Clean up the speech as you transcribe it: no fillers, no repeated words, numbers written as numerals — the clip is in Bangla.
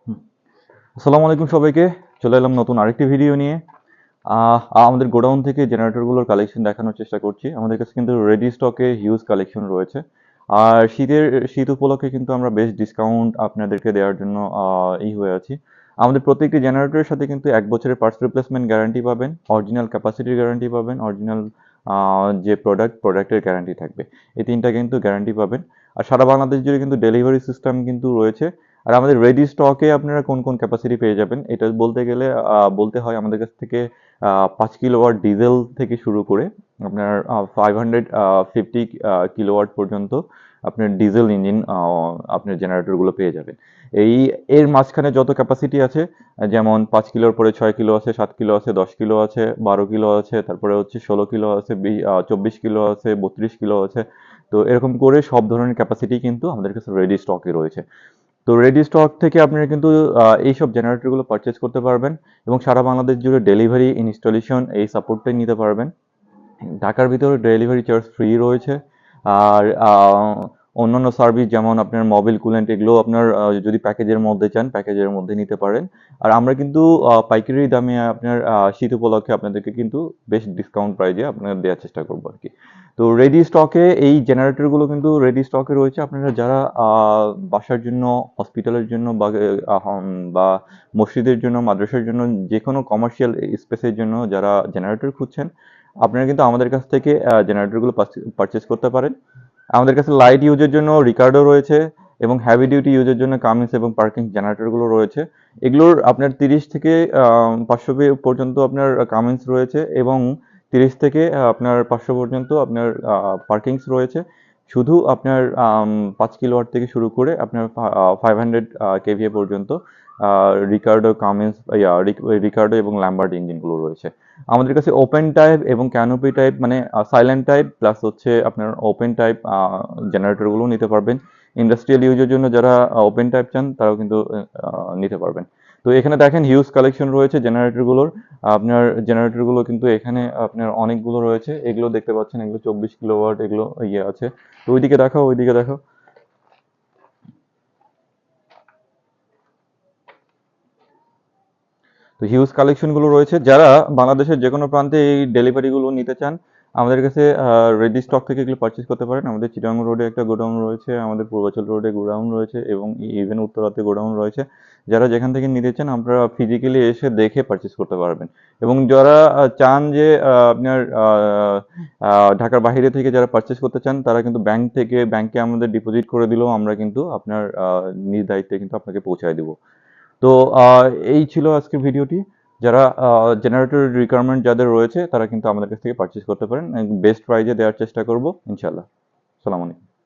হুম। আসসালামু আলাইকুম সবাইকে। চলে এলাম নতুন আরেকটি ভিডিও নিয়ে। আমাদের গোডাউন থেকে জেনারেটরগুলোর কালেকশন দেখানোর চেষ্টা করছি। আমাদের কাছে কিন্তু রেডি স্টকে হিউজ কালেকশন রয়েছে। আর শীত উপলক্ষে কিন্তু আমরা বেশ ডিসকাউন্ট আপনাদেরকে দেওয়ার জন্য হয়ে আছি। আমাদের প্রত্যেকটি জেনারেটরের সাথে কিন্তু ১ বছরের পার্টস রিপ্লেসমেন্ট গ্যারান্টি পাবেন, অরিজিনাল ক্যাপাসিটির গ্যারান্টি পাবেন, অরিজিনাল যে প্রোডাক্টের গ্যারান্টি থাকবে। এই ৩ টা কিন্তু গ্যারান্টি পাবেন। আর সারা বাংলাদেশ জুড়ে কিন্তু ডেলিভারি সিস্টেম কিন্তু রয়েছে। আর আমাদের রেডি স্টকে আপনারা কোন কোন ক্যাপাসিটি পেয়ে যাবেন এটা বলতে গেলে বলতে হয় আমাদের কাছ থেকে ৫ কিলোওয়াট ডিজেল থেকে শুরু করে আপনার 550 কিলোওয়াট পর্যন্ত আপনার ডিজেল ইঞ্জিন আপনার জেনারেটরগুলো পেয়ে যাবেন। এর মাঝখানে যত ক্যাপাসিটি আছে যেমন ৫ কিলোর পরে ৬ কিলো আছে, ৭ কিলো আছে, ১০ কিলো আছে, ১২ কিলো আছে, তারপরে হচ্ছে ১৬ কিলো আছে, ২৪ কিলো আছে, ৩২ কিলো আছে। তো এরকম করে সব ধরনের ক্যাপাসিটি কিন্তু আমাদের কাছে রেডি স্টকে রয়েছে। তো রেডি স্টক থেকে আপনারা কিন্তু এইসব জেনারেটরগুলো পারচেজ করতে পারবেন এবং সারা বাংলাদেশ জুড়ে ডেলিভারি, ইনস্টলেশন এই সাপোর্টটাই নিতে পারবেন। ঢাকার ভিতরে ডেলিভারি চার্জ ফ্রি রয়েছে। আর অন্যান্য সার্ভিস যেমন আপনার মোবিল কুলেন্ট এগুলো আপনার যদি প্যাকেজের মধ্যে চান প্যাকেজের মধ্যে নিতে পারেন। আর আমরা কিন্তু পাইকারি দামে আপনার শীত উপলক্ষে আপনাদেরকে কিন্তু বেশ ডিসকাউন্ট প্রাইজে আপনাদের দেওয়ার চেষ্টা করবো আর কি। তো রেডি স্টকে এই জেনারেটরগুলো কিন্তু রেডি স্টকে রয়েছে। আপনারা যারা বাসার জন্য, হসপিটালের জন্য বা মসজিদের জন্য, মাদ্রাসার জন্য যে কোনো কমার্শিয়াল স্পেসের জন্য যারা জেনারেটর খুঁজছেন আপনারা কিন্তু আমাদের কাছ থেকে জেনারেটরগুলো পারচেজ করতে পারেন। আমাদের কাছে লাইট ইউজের জন্য রিকার্ডো রয়েছে এবং হেভি ডিউটি ইউজের জন্য কামিন্স এবং পার্কিং জেনারেটরগুলো রয়েছে। এগুলোর আপনার ৩০ থেকে ৫০০ পর্যন্ত আপনার কামিন্স রয়েছে এবং ৩০ থেকে আপনার ৫০০ পর্যন্ত আপনার পার্কিংস রয়েছে। শুধু আপনার ৫ কিলোওয়াট থেকে শুরু করে আপনার 500 কেভিএ পর্যন্ত রিকার্ডো, কামিন্স রিকার্ডো এবং ল্যাম্বার্ট ইঞ্জিনগুলো রয়েছে। আমাদের কাছে ওপেন টাইপ এবং ক্যানোপি টাইপ মানে সাইলেন্ট টাইপ প্লাস হচ্ছে আপনার ওপেন টাইপ জেনারেটরগুলো নিতে পারবেন। ইন্ডাস্ট্রিয়াল ইউজের জন্য যারা ওপেন টাইপ চান তারাও কিন্তু নিতে পারবেন। তো এখানে দেখেন হিউজ কালেকশন রয়েছে জেনারেটরগুলোর। আপনার জেনারেটরগুলো কিন্তু এখানে আপনার অনেকগুলো রয়েছে। এগুলো দেখতে পাচ্ছেন এগুলো ২৪ কিলোওয়াট এগুলো আছে। তো ওইদিকে দেখাও, ওইদিকে দেখাও। তো হিউজ কালেকশনগুলো রয়েছে। যারা বাংলাদেশের যে কোনো প্রান্তে এই ডেলিভারিগুলো নিতে চান আমাদের কাছে রেডি স্টক থেকে এগুলো পারচেজ করতে পারেন। আমাদের চিটাগাং রোডে একটা গোডাউন রয়েছে, আমাদের পূর্বাচল রোডে গোডাউন রয়েছে এবং ইভেন উত্তরাতে গোডাউন রয়েছে। যারা যেখান থেকে নিতে চান আপনারা ফিজিক্যালি এসে দেখে পারচেজ করতে পারবেন। এবং যারা চান যে আপনার ঢাকার বাইরে থেকে যারা পারচেজ করতে চান তারা কিন্তু ব্যাংকে আমাদের ডিপোজিট করে দিলেও আমরা কিন্তু আপনার নিজ দায়িত্বে কিন্তু আপনাকে পৌঁছায় দিব। তো এই ছিল আজকের ভিডিওটি। যারা জেনারেটর রিকোয়ারমেন্ট যাদের রয়েছে তারা কিন্তু আমাদের কাছ থেকে পারচেজ করতে পারেন। বেস্ট প্রাইজে দেওয়ার চেষ্টা করব ইনশাআল্লাহ। সালাম আলাইকুম।